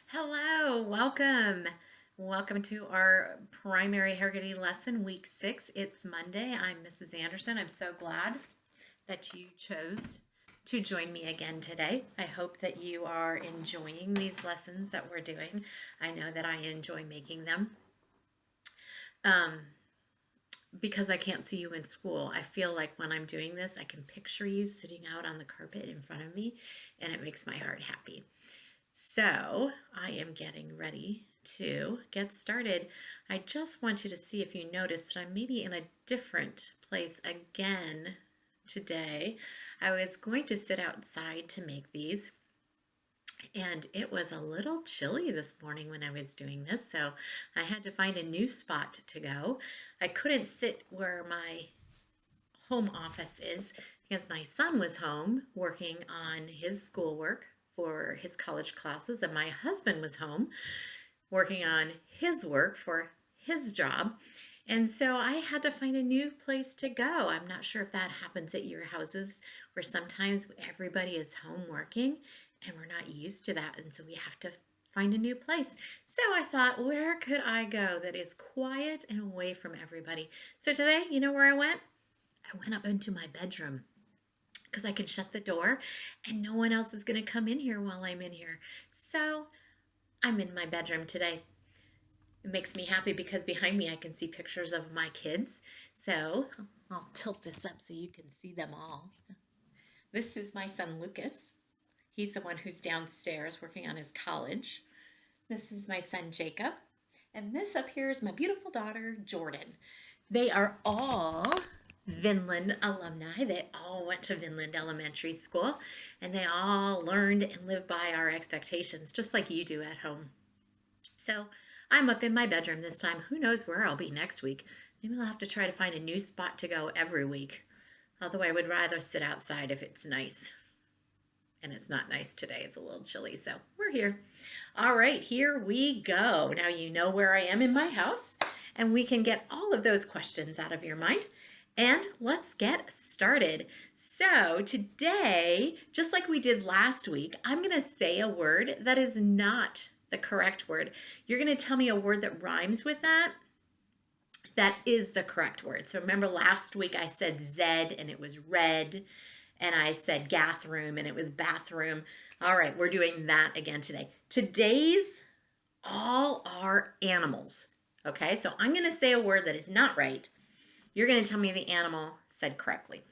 Hello, welcome. Welcome to our primary Heggerty lesson, week 6. It's Monday. I'm Mrs. Anderson. I'm so glad that you chose to join me again today. I hope that you are enjoying these lessons that we're doing. I know that I enjoy making them. Because I can't see you in school, I feel like when I'm doing this, I can picture you sitting out on the carpet in front of me, and it makes my heart happy. So I am getting ready to get started. I just want you to see if you notice that I'm maybe in a different place again today. I was going to sit outside to make these, and it was a little chilly this morning when I was doing this, so I had to find a new spot to go. I couldn't sit where my home office is because my son was home working on his schoolwork for his college classes, and my husband was home working on his work for his job. And so I had to find a new place to go. I'm not sure if that happens at your houses where sometimes everybody is home working and we're not used to that. And so we have to find a new place. So I thought, where could I go that is quiet and away from everybody? So today, you know where I went? I went up into my bedroom because I can shut the door and no one else is going to come in here while I'm in here. So I'm in my bedroom today. It makes me happy because behind me I can see pictures of my kids. So I'll tilt this up so you can see them all. This is my son Lucas. He's the one who's downstairs working on his college. This is my son Jacob. And this up here is my beautiful daughter Jordan. They are all Vinland alumni. They all went to Vinland Elementary School, and they all learned and lived by our expectations, just like you do at home. So I'm up in my bedroom this time. Who knows where I'll be next week? Maybe I'll have to try to find a new spot to go every week. Although I would rather sit outside if it's nice. And it's not nice today. It's a little chilly, so we're here. All right, here we go. Now you know where I am in my house, and we can get all of those questions out of your mind. And let's get started. So today, just like we did last week, I'm going to say a word that is not the correct word. You're going to tell me a word that rhymes with that. That is the correct word. So remember last week I said Zed and it was red, and I said gathroom and it was bathroom. All right, we're doing that again today. Today's all are animals. Okay, so I'm going to say a word that is not right. You're going to tell me the animal said correctly.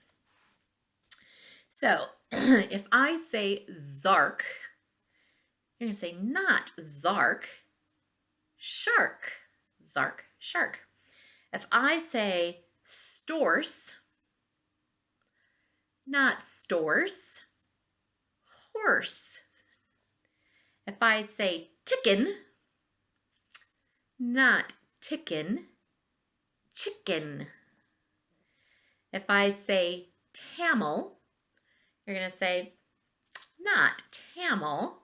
So if I say Zark, you're going to say not Zark, shark. Zark, shark. If I say Storse, not Stores, horse. If I say Ticken, not Ticken, chicken. If I say Tamil, you're going to say not Tamil,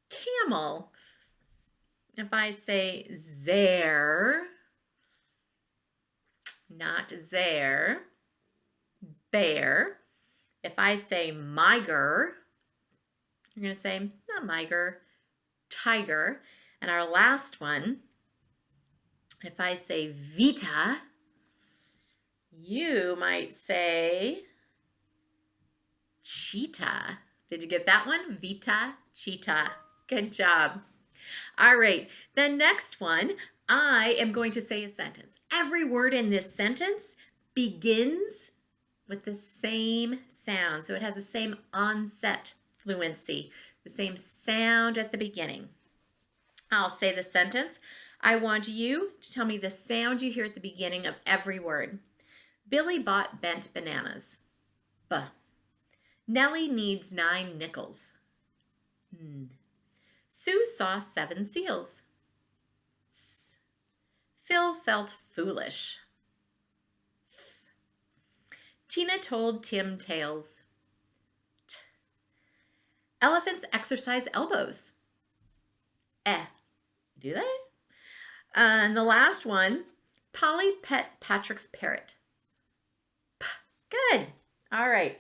camel. If I say Zare, not Zare, bear. If I say Miger, you're going to say not Miger, tiger. And our last one, if I say Vita, you might say cheetah. Did you get that one? Vita, cheetah. Good job. All right, the next one, I am going to say a sentence. Every word in this sentence begins with the same sound. So it has the same onset fluency, the same sound at the beginning. I'll say the sentence. I want you to tell me the sound you hear at the beginning of every word. Billy bought bent bananas. B. Nellie needs 9 nickels. N. Sue saw 7 seals. S. Phil felt foolish. F. Tina told Tim tales. T. Elephants exercise elbows. Eh. Do they? And the last one, Polly pet Patrick's parrot. P. Good. All right.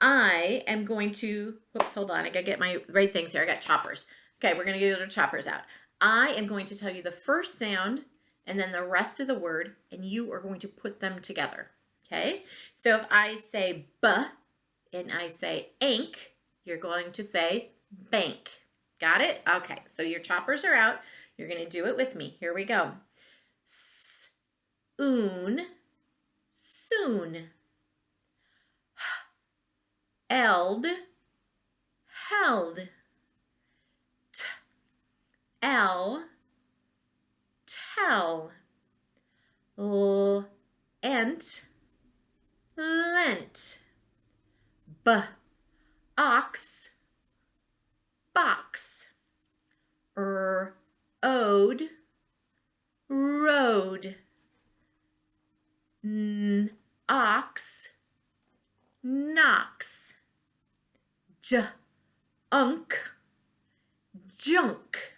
I am going to, whoops, hold on. I gotta get my right things here. I got choppers. Okay, we're gonna get our choppers out. I am going to tell you the first sound and then the rest of the word, and you are going to put them together. Okay? So if I say B and I say ink, you're going to say bank. Got it? Okay, so your choppers are out. You're gonna do it with me. Here we go. Soon. Eld, held. Tell. Ent, lent. Ox, box. Ode, road. Ox, knocks. Unk, junk.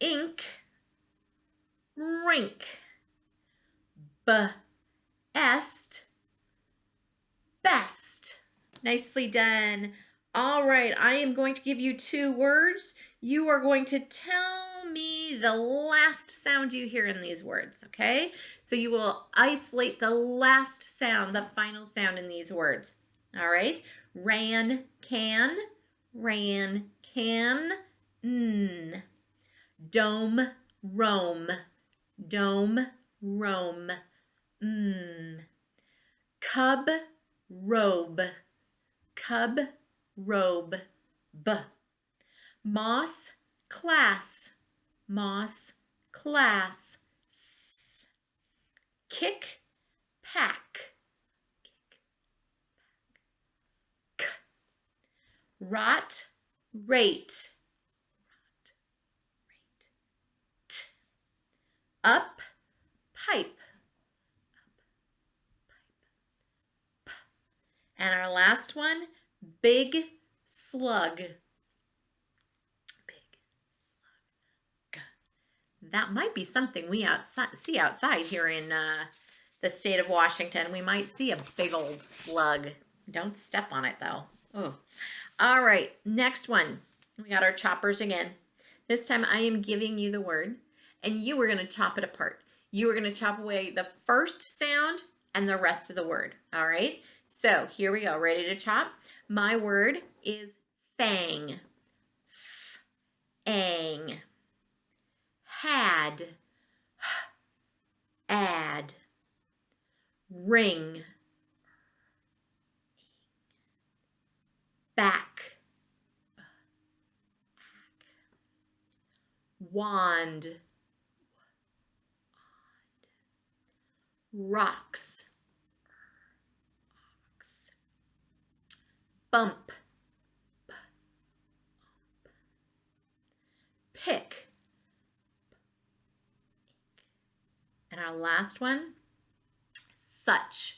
Ink, rink. Best, best. Nicely done. All right, I am going to give you 2 words. You are going to tell me the last sound you hear in these words, okay? So you will isolate the last sound, the final sound in these words. All right? Ran, can. Dome, roam. Cub, robe. Moss, class. Kick, pack. Rot, rate. Up, pipe. And our last one, big slug. That might be something we see outside here in the state of Washington. We might see a big old slug. Don't step on it though. Oh. All right, next one. We got our choppers again. This time I am giving you the word and you are going to chop it apart. You are going to chop away the first sound and the rest of the word. All right, so here we go. Ready to chop? My word is fang. Ang. Had. Add. Ring. Back. Wand. Rocks. Bump. Pick. And our last one, such.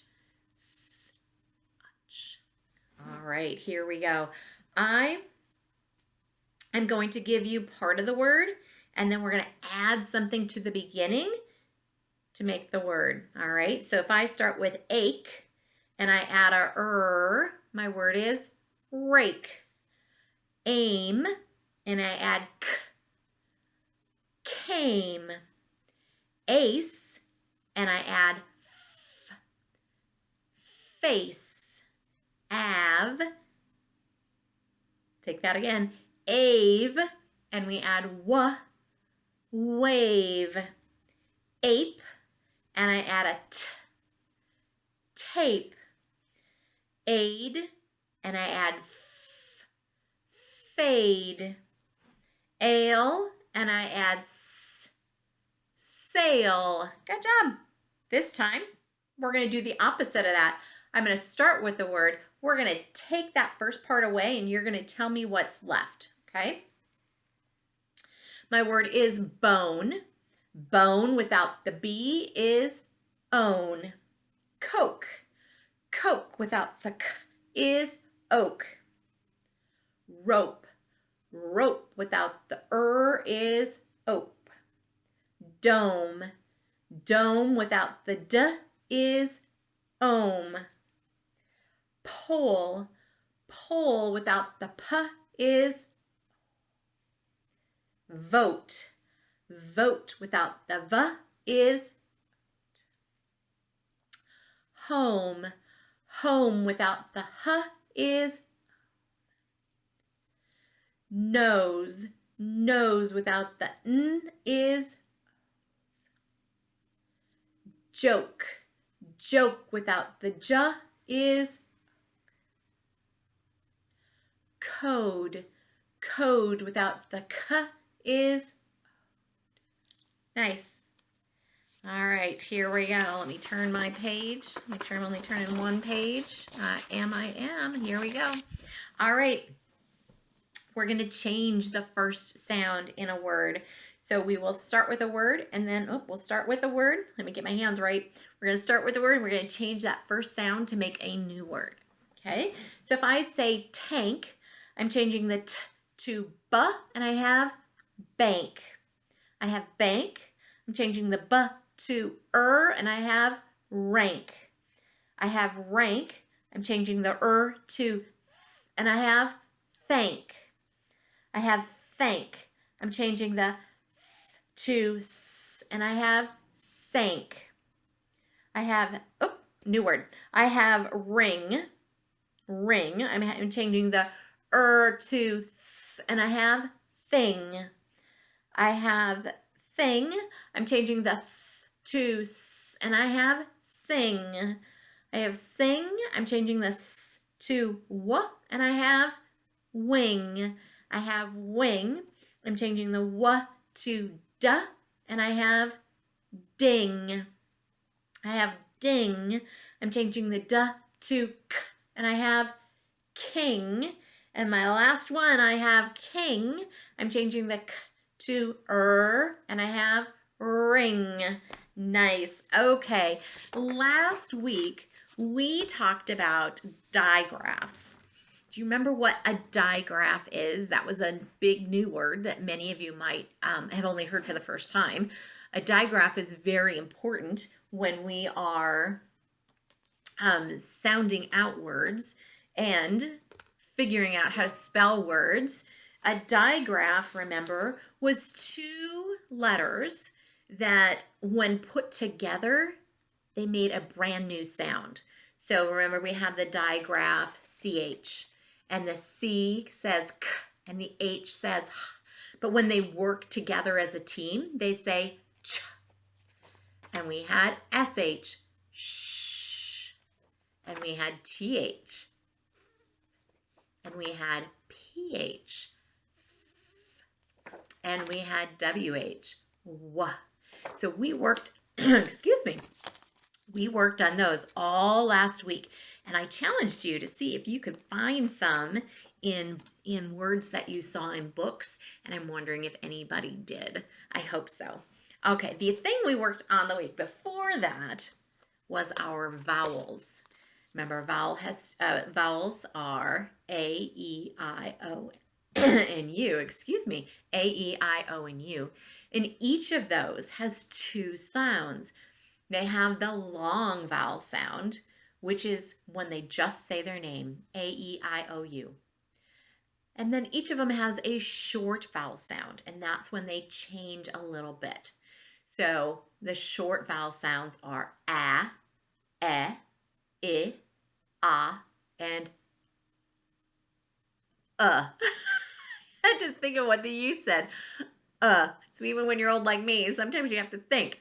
All right, here we go. I am going to give you part of the word, and then we're going to add something to the beginning to make the word. All right, so if I start with ache and I add a my word is rake. Aim, and I add k, came. Ace, and I add f, face. Av, take that again, ave, and we add w, wave. Ape, and I add a t, tape. Aid, and I add f, fade. Ale, and I add s, sail. Good job. This time, we're going to do the opposite of that. I'm going to start with the word. We're going to take that first part away and you're going to tell me what's left, okay? My word is bone. Bone without the B is own. Coke. Coke without the K is oak. Rope. Rope without the is ope. Dome. Dome without the D is ohm. Pole. Pole without the p is vote. Vote without the v is home. Home without the h is nose. Nose without the n is joke. Joke without the j is code. Code without the k is nice. All right, here we go. Let me turn my page. Make sure I'm only turning one page. I am. Here we go. All right. We're going to change the first sound in a word. So we will start with a word and then, we'll start with a word. Let me get my hands right. We're going to start with a word. We're going to change that first sound to make a new word. Okay. So if I say tank, I'm changing the t to b and I have bank. I have bank. I'm changing the b to and I have rank. I have rank. I'm changing the to th and I have thank. I have thank. I'm changing the to s and I have sank. I have, new word. I have ring. Ring. I'm changing the to th and I have thing. I have thing. I'm changing the th to s and I have sing. I have sing. I'm changing the s to w and I have wing. I have wing. I'm changing the w to d and I have ding. I have ding. I'm changing the d to k and I have king. And my last one, I have king. I'm changing the k to and I have ring. Nice. Okay. Last week, we talked about digraphs. Do you remember what a digraph is? That was a big new word that many of you might have only heard for the first time. A digraph is very important when we are sounding out words and figuring out how to spell words. A digraph, remember, was two letters that when put together, they made a brand new sound. So remember we have the digraph CH, and the C says K and the H says H. But when they work together as a team, they say Ch. And we had SH, sh. And we had TH. And we had PH. And we had WH, W. So we worked, excuse me, we worked on those all last week. And I challenged you to see if you could find some in words that you saw in books. And I'm wondering if anybody did. I hope so. Okay, the thing we worked on the week before that was our vowels. Remember, vowels are A, E, I, O, and U. Excuse me, A, E, I, O, and U. And each of those has two sounds. They have the long vowel sound, which is when they just say their name, A, E, I, O, U. And then each of them has a short vowel sound, and that's when they change a little bit. So the short vowel sounds are A, E, ah, and I had to think of what the U said. So even when you're old like me, sometimes you have to think.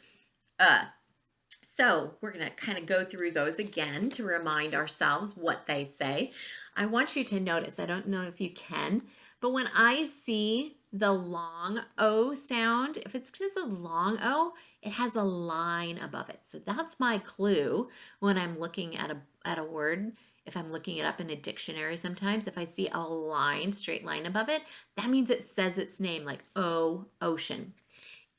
So we're going to kind of go through those again to remind ourselves what they say. I want you to notice, I don't know if you can, but when I see the long O sound, if it's just a long O, it has a line above it. So that's my clue when I'm looking at a word. If I'm looking it up in a dictionary sometimes, if I see a line, straight line above it, that means it says its name, like O, ocean.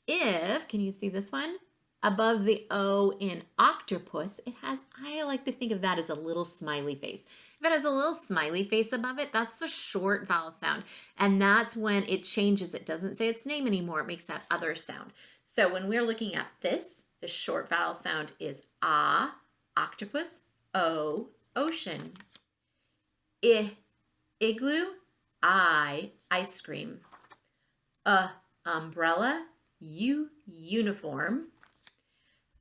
Can you see this one? Above the O in octopus, it has, I like to think of that as a little smiley face. If it has a little smiley face above it, that's the short vowel sound. And that's when it changes. It doesn't say its name anymore. It makes that other sound. So when we're looking at this, the short vowel sound is ah, octopus, O, ocean. Igloo. Ice cream. Umbrella. Uniform.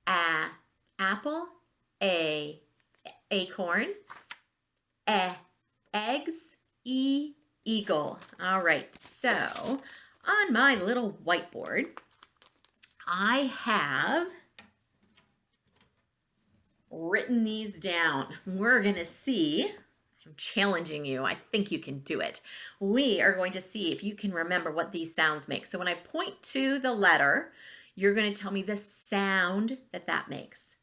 Apple. Acorn. Eggs. Eagle. All right, so on my little whiteboard, I have written these down. We're going to see. I'm challenging you. I think you can do it. We are going to see if you can remember what these sounds make. So when I point to the letter, you're going to tell me the sound that makes.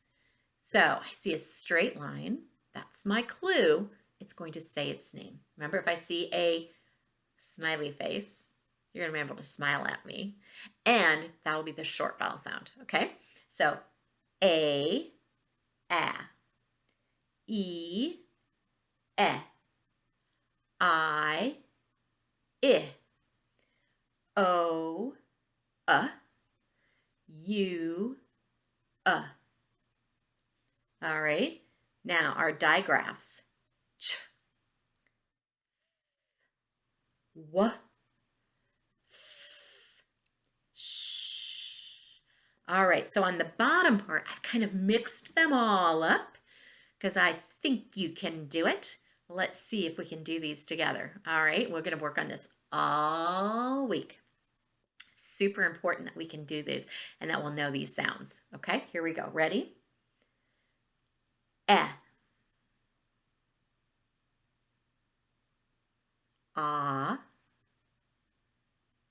So I see a straight line. That's my clue. It's going to say its name. Remember, if I see a smiley face, you're going to be able to smile at me. And that'll be the short vowel sound, okay? So A, E, I, O, U, All right, now our digraphs. Ch, w, f, sh. All right, so on the bottom part, I've kind of mixed them all up because I think you can do it. Let's see if we can do these together. All right, we're going to work on this all week. Super important that we can do this and that we'll know these sounds. Okay, here we go. Ready? A,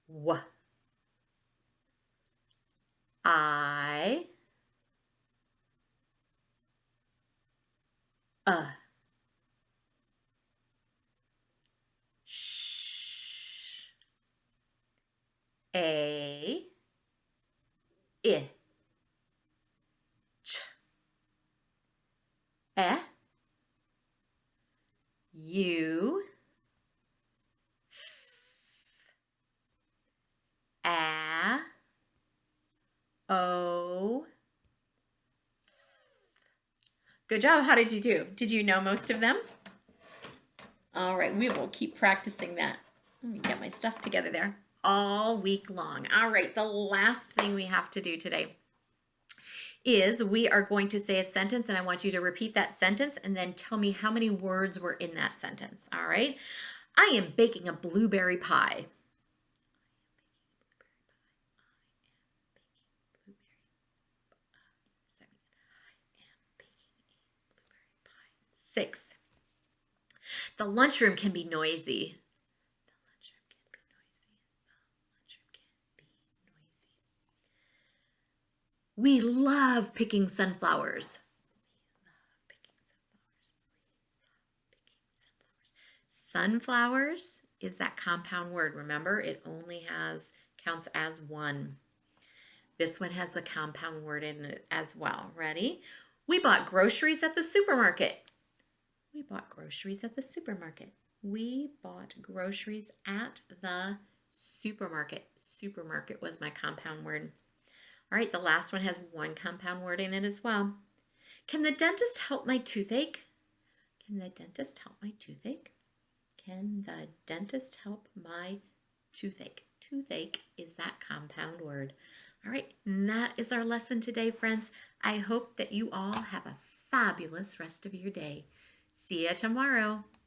W, I, sh, A, I, ch, U, A, O. Good job. How did you do? Did you know most of them? All right, we will keep practicing that. Let me get my stuff together there all week long. All right, the last thing we have to do today is we are going to say a sentence, and I want you to repeat that sentence and then tell me how many words were in that sentence. All right? I am baking a blueberry pie. Six. The lunchroom can be noisy. We love picking sunflowers. Sunflowers is that compound word. Remember, it only counts as one. This one has the compound word in it as well. Ready? We bought groceries at the supermarket. We bought groceries at the supermarket. We bought groceries at the supermarket. Supermarket was my compound word. All right, the last one has one compound word in it as well. Can the dentist help my toothache? Can the dentist help my toothache? Can the dentist help my toothache? Toothache is that compound word. All right, and that is our lesson today, friends. I hope that you all have a fabulous rest of your day. See you tomorrow.